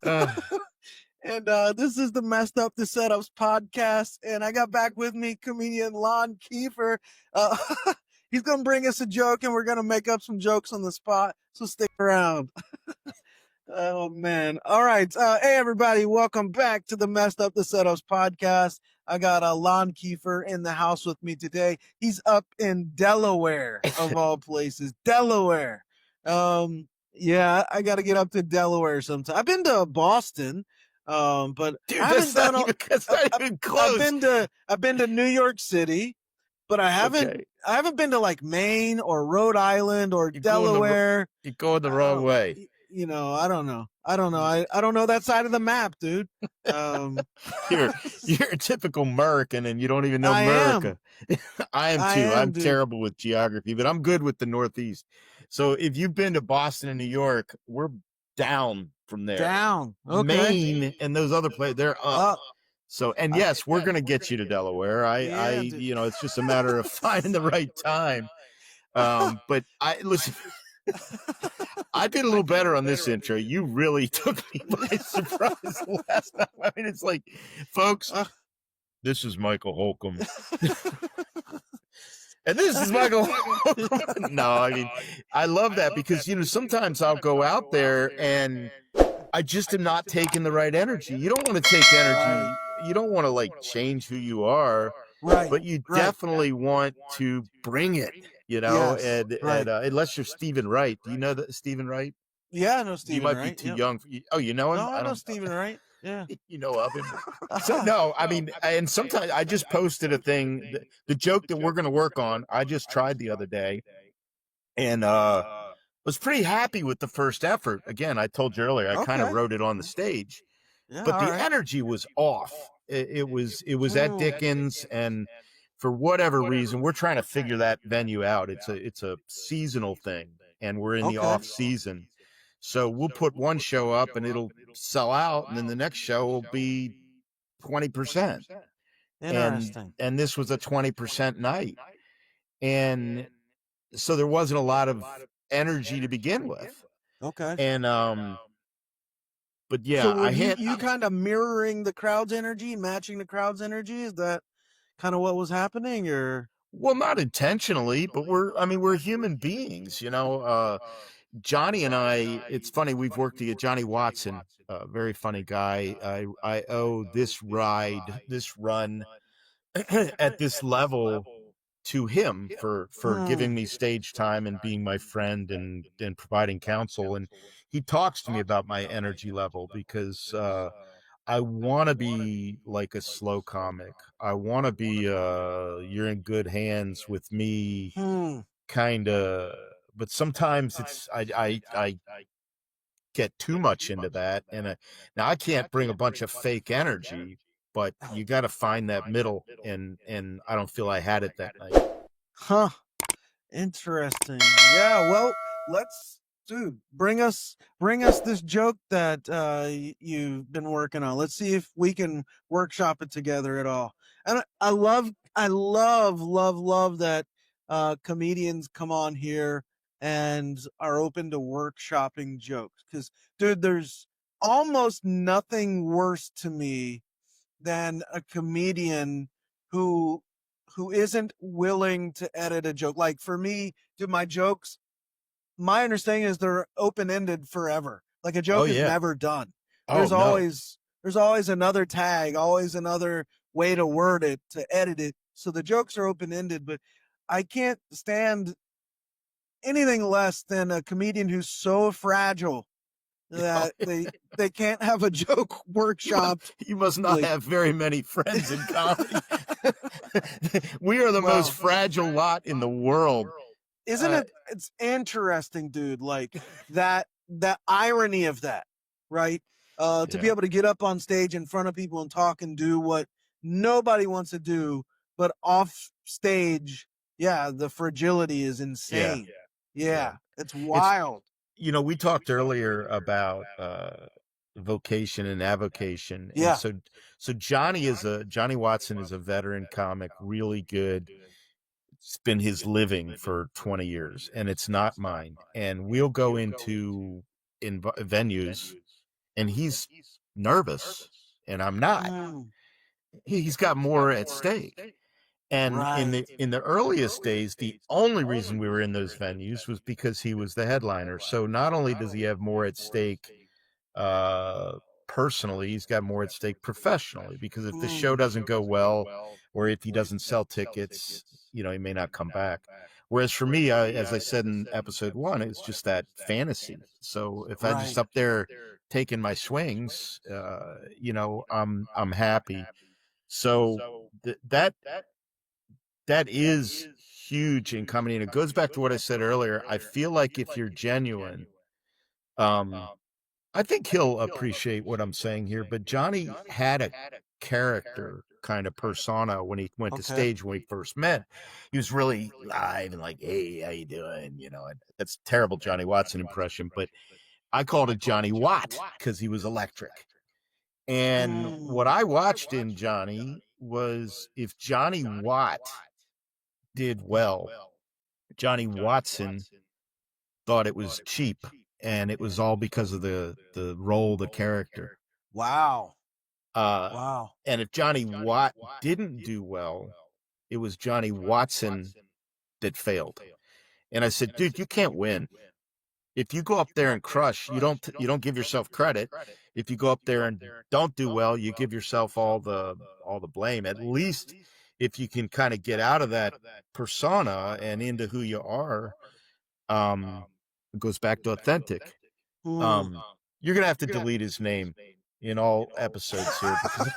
And this is the Messed Up the Setups podcast. And I got back with me comedian Lon Kieffer. Uh, he's going to bring us a joke and we're going to make up some jokes on the spot. So stick around. Oh, man. All right. Hey, everybody. Welcome back to the Messed Up the Setups podcast. I got Lon Kieffer in the house with me today. He's up in Delaware, of all places. Delaware. Yeah, I got to get up to Delaware sometime. I've been to Boston, but Dude, I haven't done. that's not even close. I've been to New York City, but I haven't. Okay. I haven't been to like Maine or Rhode Island or Delaware. You're going the wrong way. You know, I don't know. I don't know that side of the map, dude. You're a typical American, and you don't even know America. I am too. I'm terrible with geography, but I'm good with the Northeast. So if you've been to Boston and New York, we're down from there. Down. Okay. Maine and those other places, they're up. So, and yes, we're going to get you to Delaware. You know, it's just a matter of finding the right time. But listen, I did a little better on this intro. You really took me by surprise last time. I mean, it's like, folks, this is Michael Holcomb. And this is Michael Holcomb. No, I mean, I love that because, you know, sometimes I'll go out there and I just am not taking the right energy. You don't want to take energy. You don't want to like change who you are, right? But you definitely want to bring it, you know, yes, and unless you're Stephen Wright. Do you know that Stephen Wright? Yeah, I know Stephen Wright. You might be too young. Oh, you know him? No, I know Stephen Wright. Yeah. You know of him. So, no, I mean, and sometimes I just posted a thing, the joke that we're going to work on. I just tried the other day and was pretty happy with the first effort. Again, I told you earlier, I kind of wrote it on the stage, but the energy was off. It was at Dickens, and for whatever reason, we're trying to figure that venue out. It's a seasonal thing, and we're in the off season. So we'll put one show up and it'll sell out, and then the next show will be 20%. Interesting. And this was a 20% night. And so there wasn't a lot of energy to begin with. Okay. And but yeah, so you kind of mirroring the crowd's energy, matching the crowd's energy. Is that kind of what was happening, or? Well, not intentionally, but we're human beings, you know. Johnny and I, it's funny, we've worked together. Johnny Watson, very funny guy. I owe this run at this level to him for giving me stage time and being my friend and providing counsel. And he talks to me about my energy level because I want to be like a slow comic. I want to be you're in good hands with me kind of. But sometimes it's I get too much into that, and now I can't bring a bunch of fake energy, but you got to find that middle, and I don't feel I had it that night. Huh? Interesting. Yeah. Well, bring us this joke that you've been working on. Let's see if we can workshop it together at all. And I love that comedians come on here and are open to workshopping jokes, because dude, there's almost nothing worse to me than a comedian who isn't willing to edit a joke. Like for me, dude, my jokes, my understanding is they're open-ended forever. Like a joke is never done. There's always another tag, always another way to word it, to edit it. So the jokes are open-ended, but I can't stand anything less than a comedian who's so fragile that they can't have a joke workshopped. You must not have very many friends in comedy. We are the most fragile lot in the world. Isn't it? It's interesting, dude. Like that irony of that, right? To be able to get up on stage in front of people and talk and do what nobody wants to do, but off stage, the fragility is insane. Yeah. It's wild. You know, we talked earlier about vocation and avocation. Yeah. And so Johnny Watson is a veteran comic, really good. It's been his living for 20 years, and it's not mine. And we'll go into venues and he's nervous, and I'm not. Mm, He's got more at stake. And right. in the earliest days, the only reason we were in those venues was because he was the headliner. So not only does he have more at stake uh, personally, he's got more at stake professionally, because if the show Mm, doesn't go well, or if he doesn't sell tickets, he may not come back. Whereas for me, as I said in episode 1, it's just that fantasy. So if I'm just right. up there taking my swings, I'm happy. So that is huge in comedy, and it goes back to what I said earlier. I feel like if you're genuine, um, I think he'll appreciate what I'm saying here. But Johnny had a character kind of persona when he went to Okay. stage when we first met. He was really live and like, "Hey, how you doing?" And that's a terrible Johnny Watson impression, but I called it Johnny Watt because he was electric. And what Mm, I watched in Johnny was, if Johnny Watt did well, Johnny Watson thought it was cheap, and it was all because of the role, the character. wow. Uh, Wow. and if Johnny Watt didn't do well, it was Johnny Watson that failed. And I said, dude, you can't win. If you go up there and crush, you don't give yourself credit. If you go up there and don't do well, you give yourself all the blame. At least if you can kind of get out of that persona and into who you are, it goes back to authentic. Mm. Um, you're gonna have to delete his name in all episodes here, because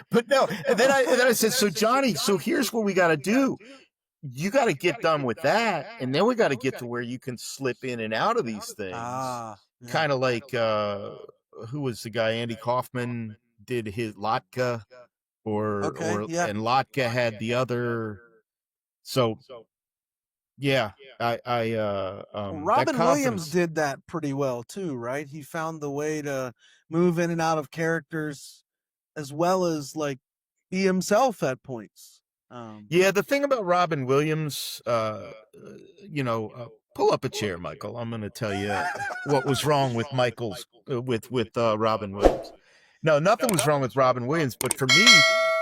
but no, and then I said, so Johnny, so here's what we gotta do. You gotta get done with that, and then we gotta get to where you can slip in and out of these things. Ah, yeah. Kind of like who was the guy? Andy Kaufman did his Latka, Okay, yeah. and Latka had the other. So yeah, Well, that Robin Williams confidence. did that pretty well too, right? He found the way to move in and out of characters as well as like be himself at points. Yeah, the thing about Robin Williams, pull up a chair, Michael. I'm going to tell you what was wrong with Michael's with Robin Williams. No, nothing was wrong with Robin Williams, but for me,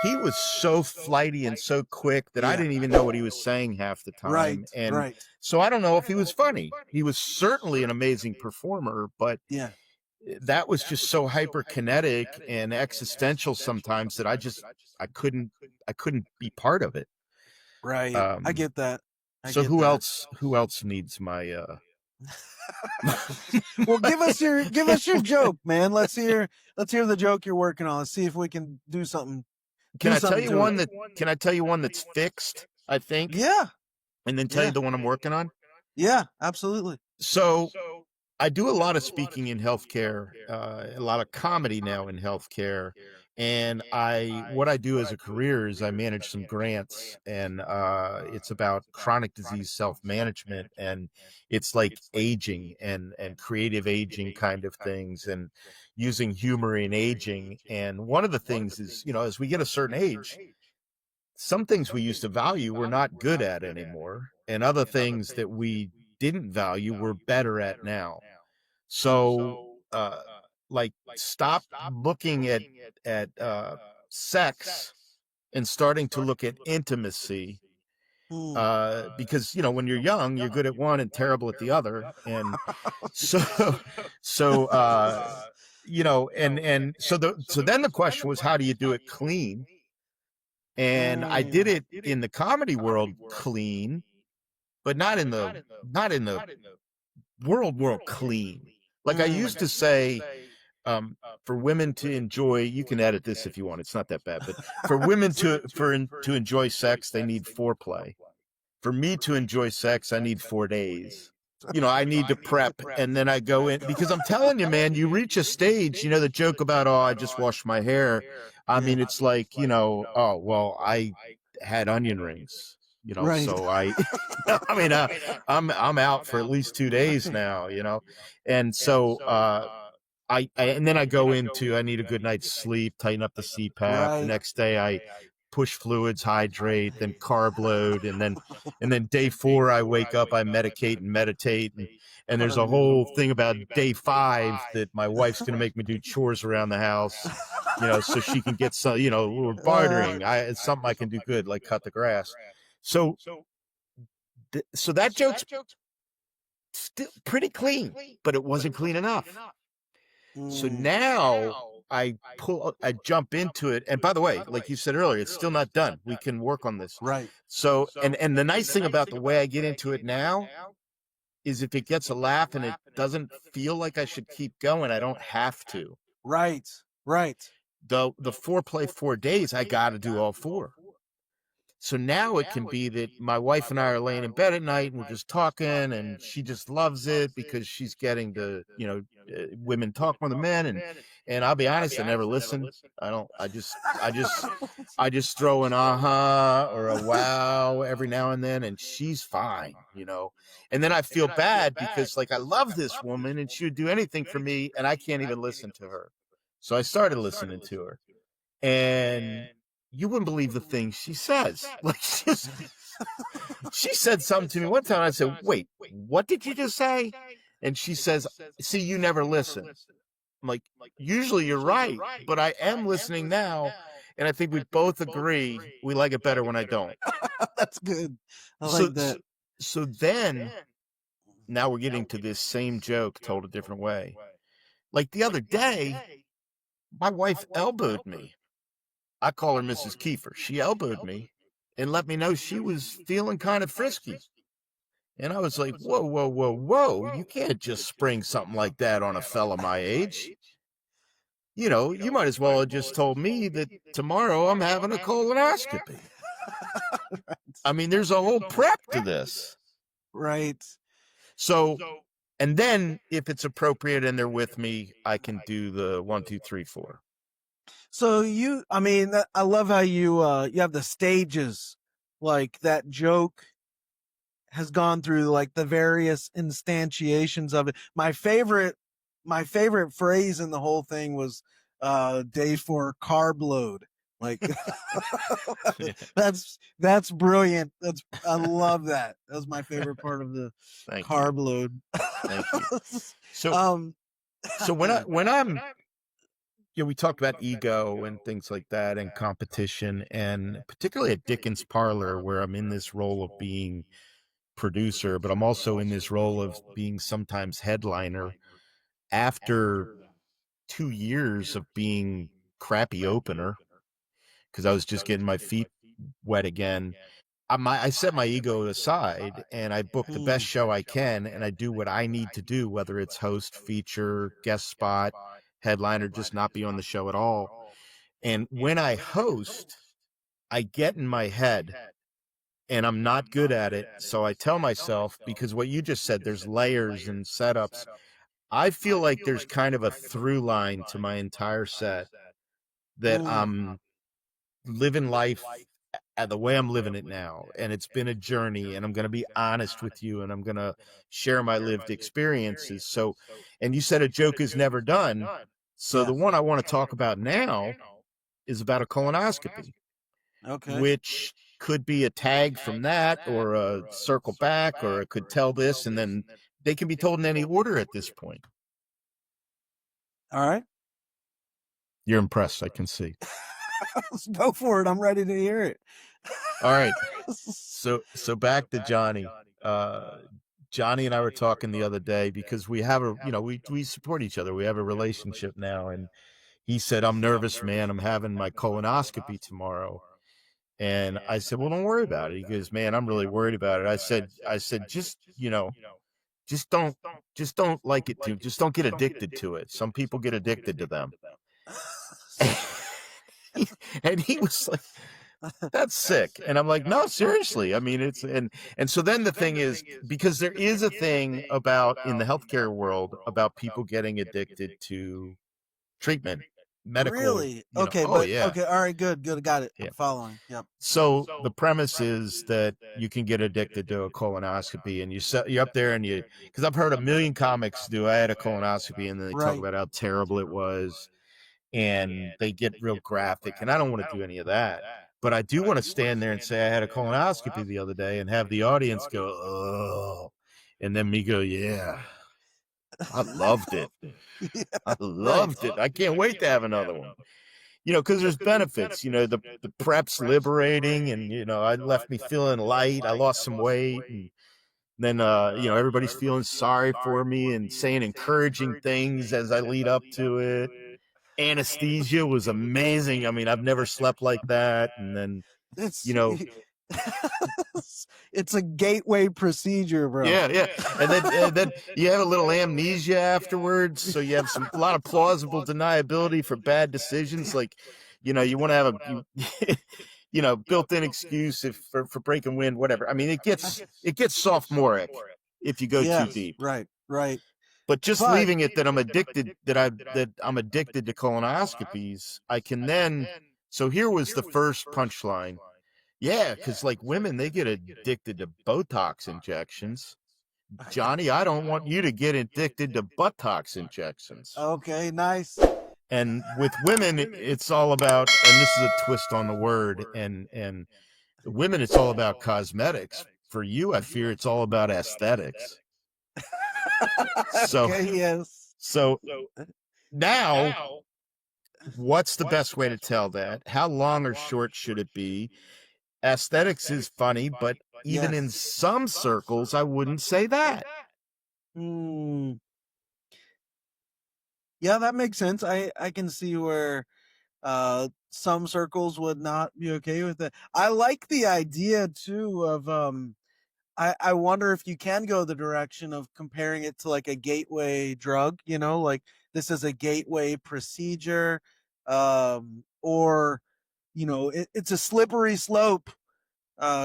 he was so flighty and so quick that I Yeah. didn't even know what he was saying half the Right, time, and right. so I don't know if he was funny. He was certainly an amazing performer, but Yeah. that was just so hyperkinetic and existential sometimes that I couldn't be part of it. Right. I Um, get that. I so get who that. else who else needs my Well, give us your joke, man. Let's hear the joke you're working on. Let's see if we can can do I tell something you to one it. that can I tell you one that's fixed, I think, Yeah. and then tell you Yeah. the one I'm working on? Yeah, absolutely. So I do a lot of speaking in healthcare, a lot of comedy now in healthcare, and what I do as a career is I manage some grants, and it's about chronic disease self management, and it's like aging and creative aging kind of things, and using humor in aging. And one of the things is, as we get a certain age, some things we used to value we're not good at anymore, and other things that we didn't value we're better at now. So, like, stop looking at sex and starting to look at intimacy. Hmm. Because when you're young, you're good at one and terrible at the other, and so, so so then the question was, how do you do it clean? And I did Mm. it in the comedy world clean, but not in the world clean. Like I Mm. used to say, for women to enjoy, you can edit this if you want, it's not that bad, but for women to enjoy sex, they need foreplay. For me to enjoy sex, I need 4 days. I need to prep, and then I go in, because I'm telling you, man, you reach a stage, the joke about, oh, I just washed my hair. I Yeah. mean, it's like, oh, well, I had onion rings, Right. so I mean, I'm out for at least 2 days now, and so, and then I go into, I need a good night's sleep, tighten up the CPAP. The Right. next day, I push fluids, hydrate, then carb load, and then day 4 I wake up, I medicate and meditate, and there's a whole thing about day 5 that my wife's going to make me do chores around the house, so she can get some, we're bartering. It's something I can do good, like cut the grass. So that joke's still pretty clean, but it wasn't clean enough. So now I jump into it. And by the way, like you said earlier, it's still not done. We can work on this. Right. So, and the nice thing about the way I get into it now is if it gets a laugh and it doesn't feel like I should keep going, I don't have to. Right. The Foreplay 4 days, I got to do all 4. So now it can be that my wife and I are laying in bed at night and we're just talking, and she just loves it because she's getting to, women talk more than men. And I'll be honest, I never listen. I just throw an aha or a wow every now and then, and she's fine, And then I feel bad because, like, I love this woman and she would do anything for me, and I can't even listen to her. So I started listening to her, and you wouldn't believe the things she says. Like, she said something to me one time. I said, "Wait, what did you just say?" And she says, "See, you never listen." I'm like, "Usually you're right, but I am listening now." And I think we both agree we like it better when I don't. That's good. I like that. So then, now we're getting to this same joke told a different way. Like the other day, my wife elbowed me. I call her Mrs. Kiefer. She elbowed me and let me know she was feeling kind of frisky. And I was like, whoa. You can't just spring something like that on a fella my age. You might as well have just told me that tomorrow I'm having a colonoscopy. Right. I mean, there's a whole prep to this. Right. So, and then if it's appropriate and they're with me, I can do the 1, 2, 3, 4. So I love how you have the stages, like that joke has gone through like the various instantiations of it. My favorite phrase in the whole thing was day 4 carb load. Like that's brilliant. I love that. That was my favorite part of the carb load. Thank you. So when I'm we talked about ego and things like that and competition, and particularly at Dickens Parlor, where I'm in this role of being producer, but I'm also in this role of being sometimes headliner after 2 years of being crappy opener because I was just getting my feet wet again. I set my ego aside and I book the best show I can, and I do what I need to do, whether it's host, feature, guest spot, headliner, just not be on the show at all. And when I host, I get in my head and I'm not good at it. So I tell myself, because what you just said, there's layers and setups. I feel like there's kind of a through line to my entire set that I'm living life the way I'm living it now, and it's been a journey, and I'm going to be honest with you, and I'm going to share my lived experiences. So, and you said a joke is never done. So the one I want to talk about now is about a colonoscopy, which could be a tag from that or a circle back, or it could tell this, and then they can be told in any order at this point. All right. You're impressed, I can see. Let's go for it. I'm ready to hear it. All right. So back to Johnny. Johnny and I were talking the other day because we have we support each other. We have a relationship now. And he said, "I'm nervous, man. I'm having my colonoscopy tomorrow." And I said, "Well, don't worry about it." He goes, "Man, I'm really worried about it." I said, just don't like it too. Just don't get addicted to it. Some people get addicted to them. And he was like, "That's sick." And I'm like, "No, seriously. I mean, it's," and so then the thing is, because there is a thing about in the healthcare world about people getting addicted to treatment, medical. Really? Okay. Yeah. Okay. All right. Good. Got it. Yeah. I'm following. Yep. So the premise is that you can get addicted to a colonoscopy, and you're up there and because I've heard a million comics do, I had a colonoscopy, and then they talk about how terrible it was. And they get real graphic, and I don't want to do any of that. But I do want to stand there and say I had a colonoscopy the other day and have the audience go, oh, and then me go, yeah, I loved it. Yeah, I right. loved it. I can't wait to have another one. Because there's benefits. The prep's liberating, and I left me feeling light. I lost some weight, and then everybody's feeling sorry for me and saying encouraging things as I lead up to it. Anesthesia was amazing. I mean, I've never slept like that. And then, It's you know, it's a gateway procedure, bro. yeah. And then you have a little amnesia afterwards. So you have a lot of plausible deniability for bad decisions. Like, you want to have built-in excuse for breaking wind, whatever. I mean, it gets sophomoric if you go too Yes, deep. right. But just But leaving it that I'm addicted, that I'm addicted to colonoscopies, I can then. So here was the first punchline. Yeah, because like women, they get addicted to Botox injections. Johnny, I don't want you to get addicted to buttocks injections. okay, nice. And with women, it's all about, and this is a twist on the word, and women, it's all about cosmetics. For you, I fear it's all about aesthetics. So, Okay, yes. so now, what's the best way to tell that? How long or short should it be? Aesthetics is funny, but even in Yes. some circles, I wouldn't say that. Hmm. Yeah, that makes sense. I can see where some circles would not be okay with it. I like the idea too of I wonder if you can go the direction of comparing it to like a gateway drug, like this is a gateway procedure, or it's a slippery slope,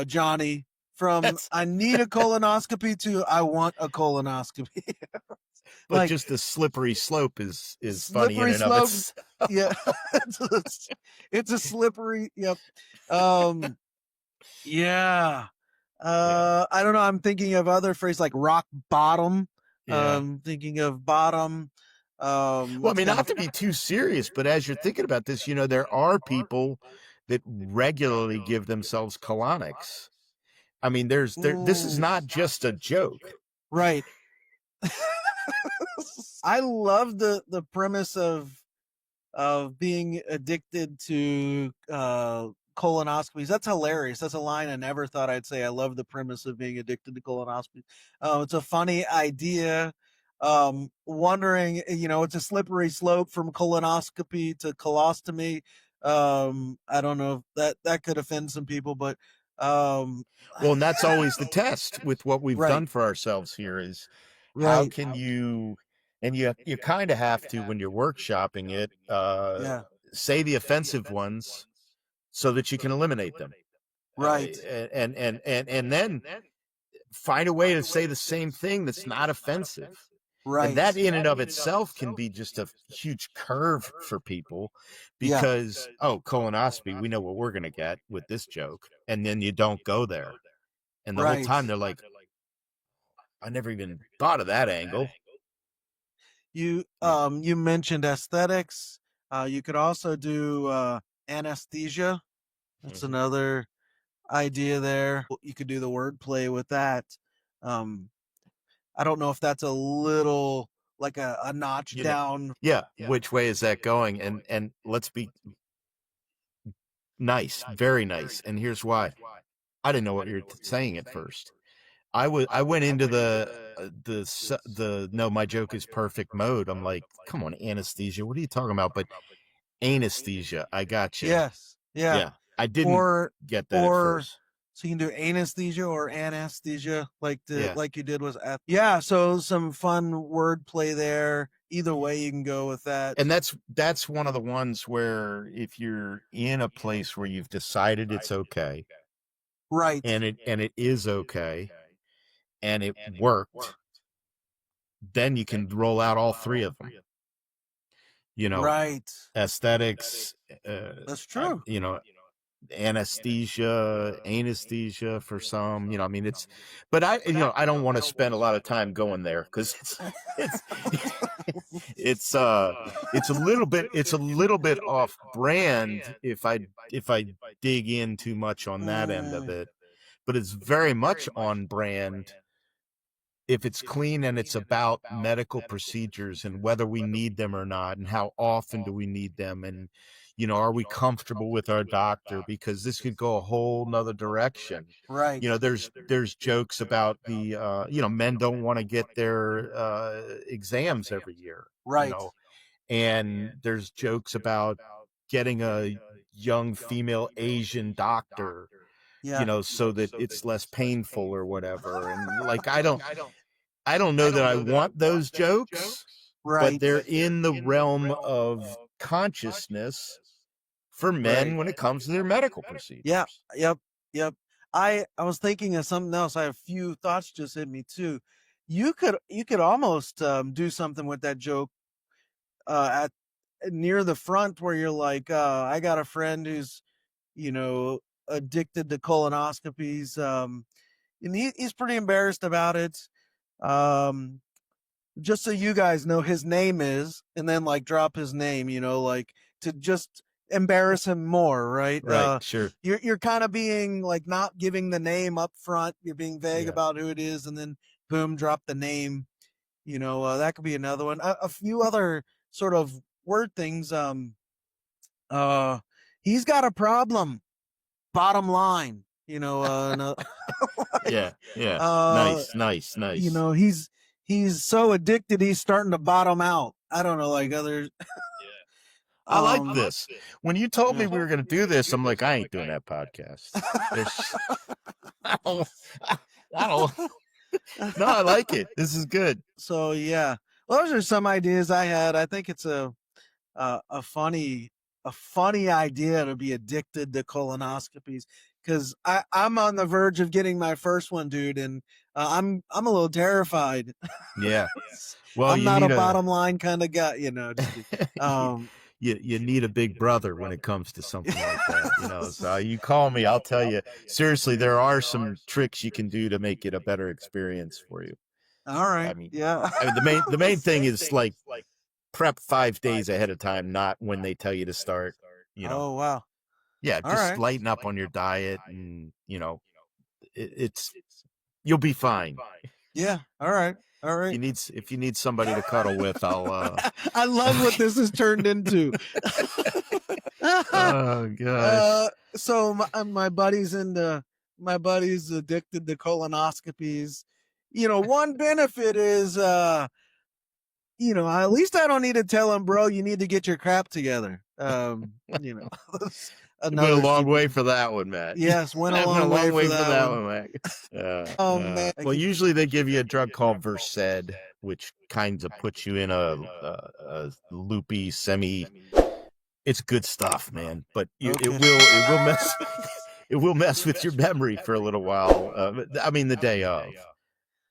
Johnny, from That's I need a colonoscopy to I want a colonoscopy. but Like just the slippery slope is funny in slippery and of slope. itself. Yeah, it's a slippery. Yep. Um. Yeah. Yeah, I don't know. I'm thinking of other phrases like rock bottom. yeah. Thinking of bottom. Well, I What's mean, kind not of to be too serious, but as you're thinking about this, there are people that regularly give themselves colonics. I mean, this is mm, not just a joke. right. I love the premise of being addicted to colonoscopies. That's hilarious. That's a line I never thought I'd say. I love the premise of being addicted to colonoscopies. It's a funny idea. Wondering, it's a slippery slope from colonoscopy to colostomy. I don't know if that could offend some people, but um, Well, and that's always the test with what we've right, done for ourselves here is how right, can you, and you kind of have to when you're workshopping it, yeah, say the offensive ones so that you can eliminate them, right, and then find a way to say the same thing that's not offensive. And right, that in and of itself can be just a huge curve for people yeah, because, oh, colonoscopy, we know what we're going to get with this joke. And then you don't go there. And the whole right. time they're like, I never even thought of that angle. Yeah. You mentioned aesthetics. You could also do anesthesia. That's Mm-hmm. another idea there. You could do the wordplay with that. Um, I don't know if that's a little like a notch You know, down. yeah. Which way is that going? And let's be nice, very nice. And here's why. I didn't know what you were saying at first. I went into the no, my joke is perfect mode. I'm like, come on, anesthesia. What are you talking about? But anesthesia, I got you. Yes, yeah. Yeah, I didn't Or get that at or first. so you can do anesthesia or anesthesia, Yeah, like you did with yeah. So some fun wordplay there. Either way, you can go with that. and that's one of the ones where if you're in a place where you've decided it's okay, Right, and it is okay, and it worked, then you can roll out all three of them. You know, right. aesthetics, That's I, true. anesthesia for some, I mean, but I don't want to spend a lot of time going there because it's, it's, it's a little bit off brand if I dig in too much on that end of it, but it's very much on brand if it's clean and it's about medical procedures and whether we need them or not and how often do we need them, and are we comfortable with our doctor, because this could go a whole nother direction. Right. There's jokes about the men don't want to get their exams every year, Right. and there's jokes about getting a young female Asian doctor, Yeah. so that it's less painful or whatever. And like, I don't know that I want those jokes, Right. but they're in the realm of consciousness for men when it comes to their medical procedures. Yeah. Yep. I was thinking of something else. I have a few thoughts just hit me too. You could almost do something with that joke at near the front where you're like, I got a friend who's, addicted to colonoscopies. And he's pretty embarrassed about it. Just so you guys know, his name is, and then like drop his name, like to just embarrass him more, right? Right, sure. You're kind of being like not giving the name up front. You're being vague about who it is, and then boom, drop the name. That could be another one. A few other sort of word things. He's got a problem. Bottom line, no, yeah. Nice. He's so addicted he's starting to bottom out. I don't know, like others. I like this. When you told me we were going to do this, I'm like, I ain't doing that podcast. I don't. No, I like it. This is good. So yeah, well, those are some ideas I had. I think it's a funny idea to be addicted to colonoscopies, because I'm on the verge of getting my first one, dude, and I'm a little terrified. Yeah. Well, I'm not a bottom line kind of guy, you need a big brother when it comes to something like that, so you call me, I'll tell you, seriously, there are some tricks you can do to make it a better experience for you. All right. I mean, yeah. the main thing is like prep 5 days ahead of time, not when they tell you to start, Oh, wow. Yeah, just lighten up on your diet, and it's you'll be fine. Yeah. All right. If you need somebody to cuddle with, I'll I love what this has turned into. Oh gosh. So my buddy's addicted to colonoscopies. One benefit is at least I don't need to tell him, bro, you need to get your crap together. Went a long way for that one, Matt. Yes, went a long way for that one, Matt. man. Well, usually they give you a drug called Versed, which kind of puts you in a loopy semi. It's good stuff, man, but it will mess with your memory for a little while. I mean, the day of,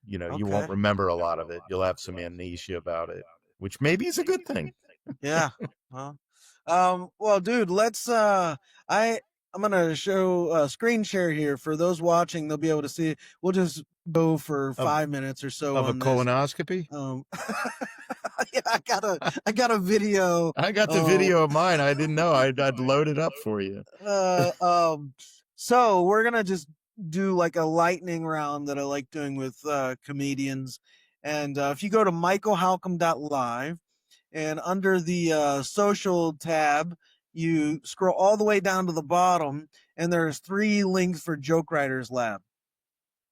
you won't remember a lot of it. You'll have some amnesia about it, which maybe is a good thing. Yeah. Well, dude, let's I'm gonna show screen share here for those watching. They'll be able to see it. We'll just go for 5 minutes or so of on a colonoscopy. Yeah, I got a video. I got the video of mine. I didn't know. I'd load it up for you. So we're gonna just do like a lightning round that I like doing with comedians. And if you go to michaelholcomb.live, and under the social tab, you scroll all the way down to the bottom, and there's 3 links for Joke Writers Lab.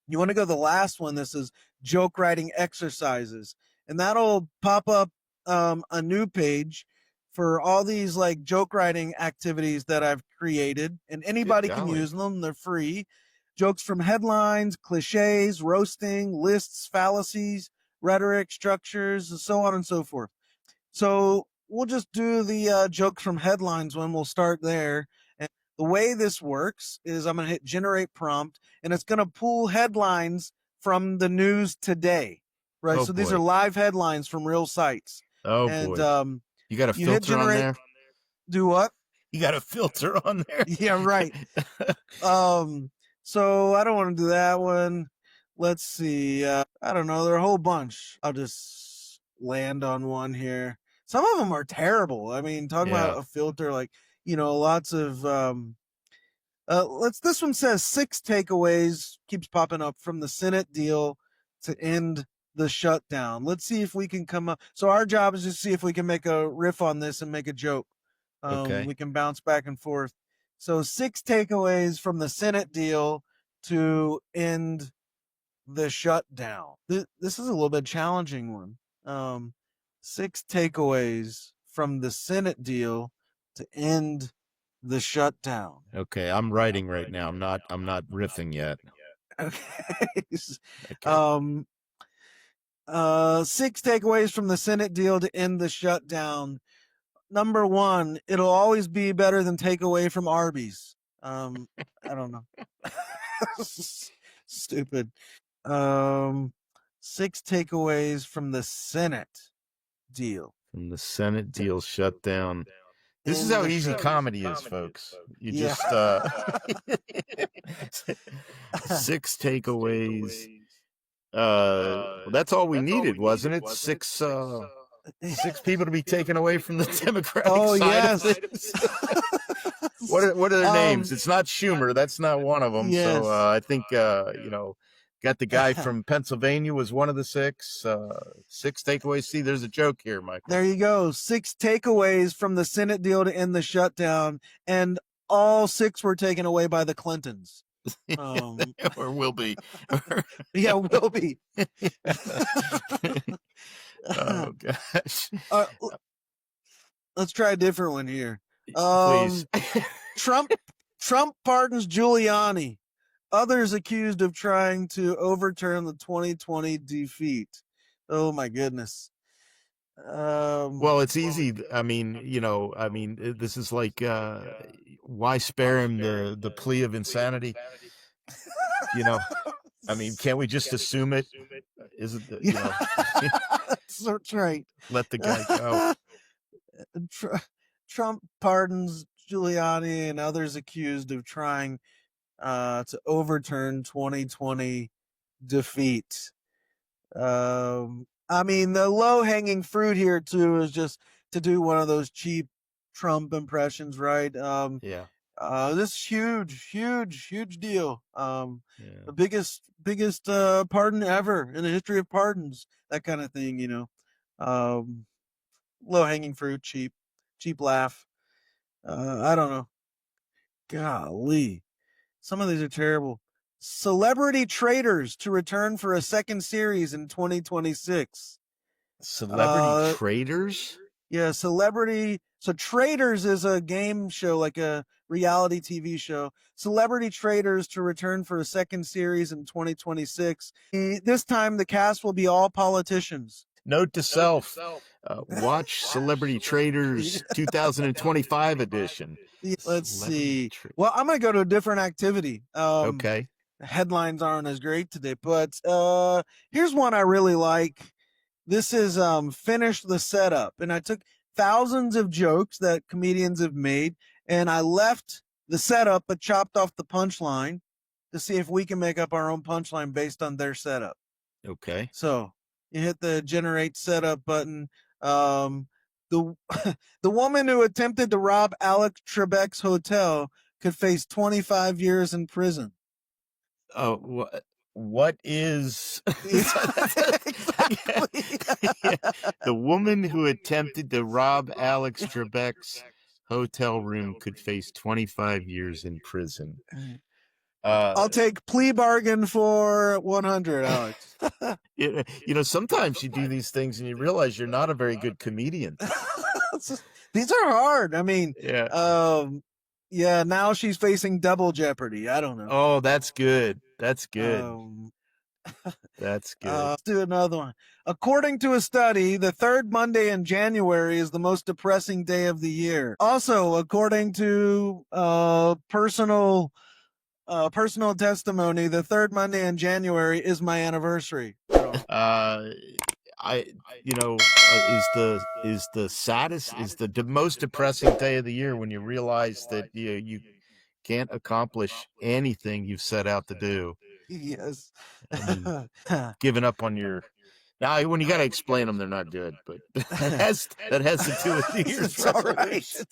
You want to go to the last one. This is joke writing exercises, and that'll pop up a new page for all these like joke writing activities that I've created, and anybody can use them. They're free. Jokes from headlines, cliches, roasting, lists, fallacies, rhetoric, structures, and so on and so forth. So we'll just do the jokes from headlines one. We'll start there. And the way this works is I'm going to hit generate prompt, and it's going to pull headlines from the news today. Right. So these are live headlines from real sites. Oh, and, boy. You got a filter on there? Do what? You got a filter on there? Yeah, right. So I don't want to do that one. Let's see. I don't know. There are a whole bunch. I'll just land on one here. Some of them are terrible. I mean, talking about a filter, like, lots of this one says 6 takeaways, keeps popping up from the Senate deal to end the shutdown. Let's see if we can come up. So our job is to see if we can make a riff on this and make a joke. Okay. We can bounce back and forth. So 6 takeaways from the Senate deal to end the shutdown. This is a little bit challenging one. 6 takeaways from the Senate deal to end the shutdown. Okay, I'm writing right now. I'm not riffing yet. Okay. Okay. 6 takeaways from the Senate deal to end the shutdown. Number 1, it'll always be better than takeaway from Arby's. I don't know. Stupid. 6 takeaways from the Senate deal. From the Senate deal shutdown. This is how easy comedy is, folks. You just 6 takeaways. Well, that's all we needed, wasn't it? 6 people to be taken away from the Democratic side of things. What are their names? It's not Schumer. That's not one of them. Yes. So I think got the guy from Pennsylvania was one of the 6. 6 takeaways. See, there's a joke here, Michael. There you go. 6 takeaways from the Senate deal to end the shutdown, and all 6 were taken away by the Clintons. Or will be. Yeah, will be. Oh gosh. Let's try a different one here. Please. Trump pardons Giuliani. Others accused of trying to overturn the 2020 defeat. Oh my goodness. Well, it's easy. I mean, this is like, why spare him the plea of insanity? I mean, can't we just assume it? Isn't that's right. Let the guy go. Trump pardons Giuliani and others accused of trying to overturn 2020 defeat. I mean, the low-hanging fruit here too is just to do one of those cheap Trump impressions, right? Yeah. This is huge deal. The biggest pardon ever in the history of pardons, that kind of thing, low-hanging fruit, cheap laugh. I don't know. Golly. Some of these are terrible. Celebrity Traitors to return for a second series in 2026. Celebrity Traitors? Yeah, Celebrity. So Traitors is a game show, like a reality TV show. Celebrity Traitors to return for a second series in 2026. This time the cast will be all politicians. Note to self, watch Celebrity Traitors 2025 edition. Let's see. Well, I'm going to go to a different activity. Okay. Headlines aren't as great today, but here's one I really like. This is Finish the Setup. And I took thousands of jokes that comedians have made, and I left the setup but chopped off the punchline to see if we can make up our own punchline based on their setup. Okay. So you hit the generate setup button. The woman who attempted to rob Alex Trebek's hotel could face 25 years in prison. Oh, what is Exactly. the woman who attempted to rob Alex Trebek's hotel room could face 25 years in prison? I'll take plea bargain for 100, Alex. Sometimes you do these things and you realize you're not a very good comedian. These are hard. I mean, yeah. Now she's facing double jeopardy. I don't know. Oh, that's good. That's good. That's good. Let's do another one. According to a study, the third Monday in January is the most depressing day of the year. Also, according to personal testimony, the third Monday in January is my anniversary. I is the saddest, is the most depressing day of the year when you realize that you can't accomplish anything you've set out to do. Yes. I mean, giving up on your. Now, when you got to explain them, they're not good, but that has to do with New Year's It's all right. resolutions.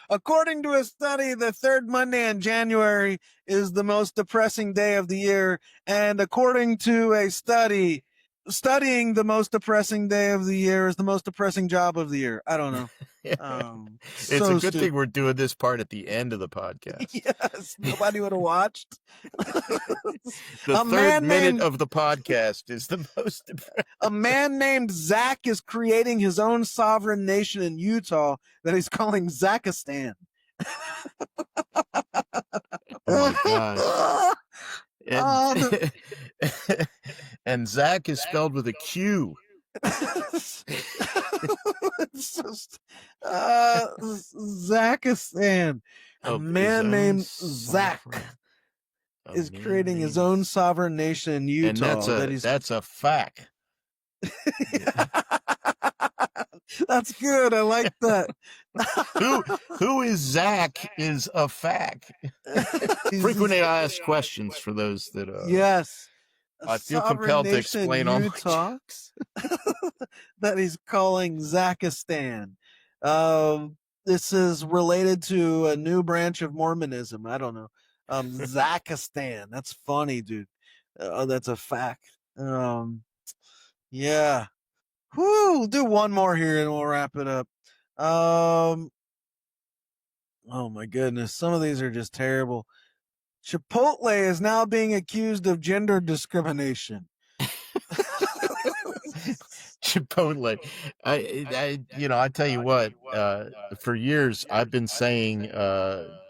According to a study, the third Monday in January is the most depressing day of the year. And according to a study, studying the most depressing day of the year is the most depressing job of the year. I don't know. It's a good thing we're doing this part at the end of the podcast. Yes, nobody would have watched. The third minute of the podcast is the most depressing. A man named Zach is creating his own sovereign nation in Utah that he's calling Zakistan. Oh my gosh. And Zach is spelled with a Q. Zakistan. A man named Zach is creating his own sovereign nation in Utah. And that's a fact. That's good. I like that. Who is Zach is a fact. Frequently asked questions for those that yes. I feel compelled to explain all my jokes. That he's calling Zakistan. This is related to a new branch of Mormonism. I don't know. Zakistan. That's funny, dude. That's a fact. Yeah. Whoo, we'll do one more here and we'll wrap it up. Oh my goodness. Some of these are just terrible. Chipotle is now being accused of gender discrimination. Chipotle. I tell you what, for years I've been saying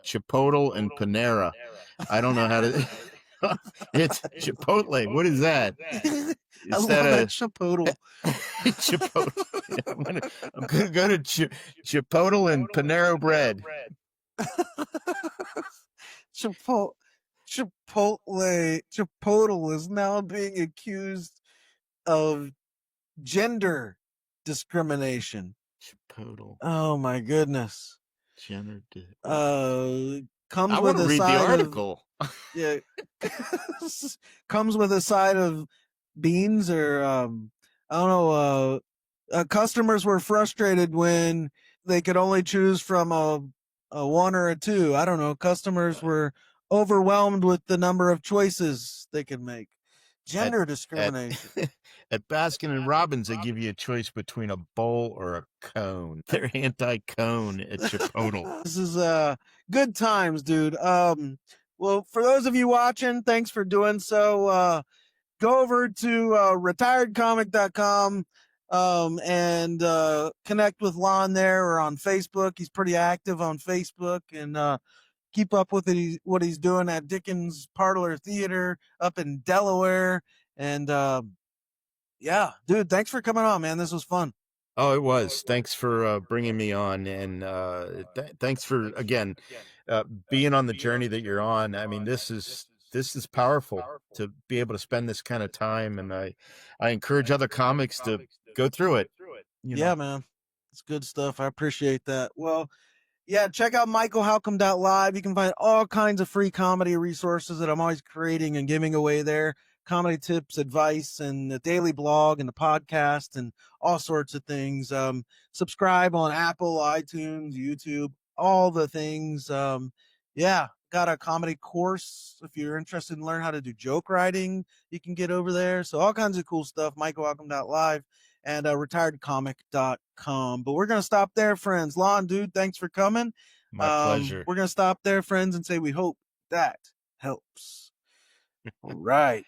Chipotle and Panera. I don't know how to it's Chipotle. What is that? Is that a Chipotle? Chipotle. I'm gonna go to Chipotle and Panera Bread. Chipotle is now being accused of gender discrimination. Chipotle. Oh my goodness. Gender. Comes I with a read side the article. Yeah. Comes with a side of beans or I don't know. Customers were frustrated when they could only choose from a one or a two. I don't know. Customers were overwhelmed with the number of choices they could make. Gender discrimination. At Baskin and Robbins, they give you a choice between a bowl or a cone. They're anti-cone at Chipotle. This is good times, dude. Well, for those of you watching, thanks for doing so. Go over to retiredcomic.com and connect with Lon there or on Facebook. He's pretty active on Facebook, and keep up with what he's doing at Dickens Parlor Theater up in Delaware. And yeah, dude, thanks for coming on, man. This was fun. Oh, it was. Thanks for bringing me on, and thanks for again being on the journey that you're on. I mean, this is powerful to be able to spend this kind of time, and I encourage other comics to go through it. Yeah, man, it's good stuff. I appreciate that. Well, yeah, check out michaelhalcomb.live. You can find all kinds of free comedy resources that I'm always creating and giving away there. Comedy tips, advice, and the daily blog and the podcast and all sorts of things. Subscribe on Apple, iTunes, YouTube, all the things. Yeah, got a comedy course. If you're interested in learning how to do joke writing, you can get over there. So all kinds of cool stuff. michaelhalcomb.live and retiredcomic.com. But we're going to stop there, friends. Lon, dude, thanks for coming. My pleasure. We're going to stop there, friends, and say we hope that helps. All right.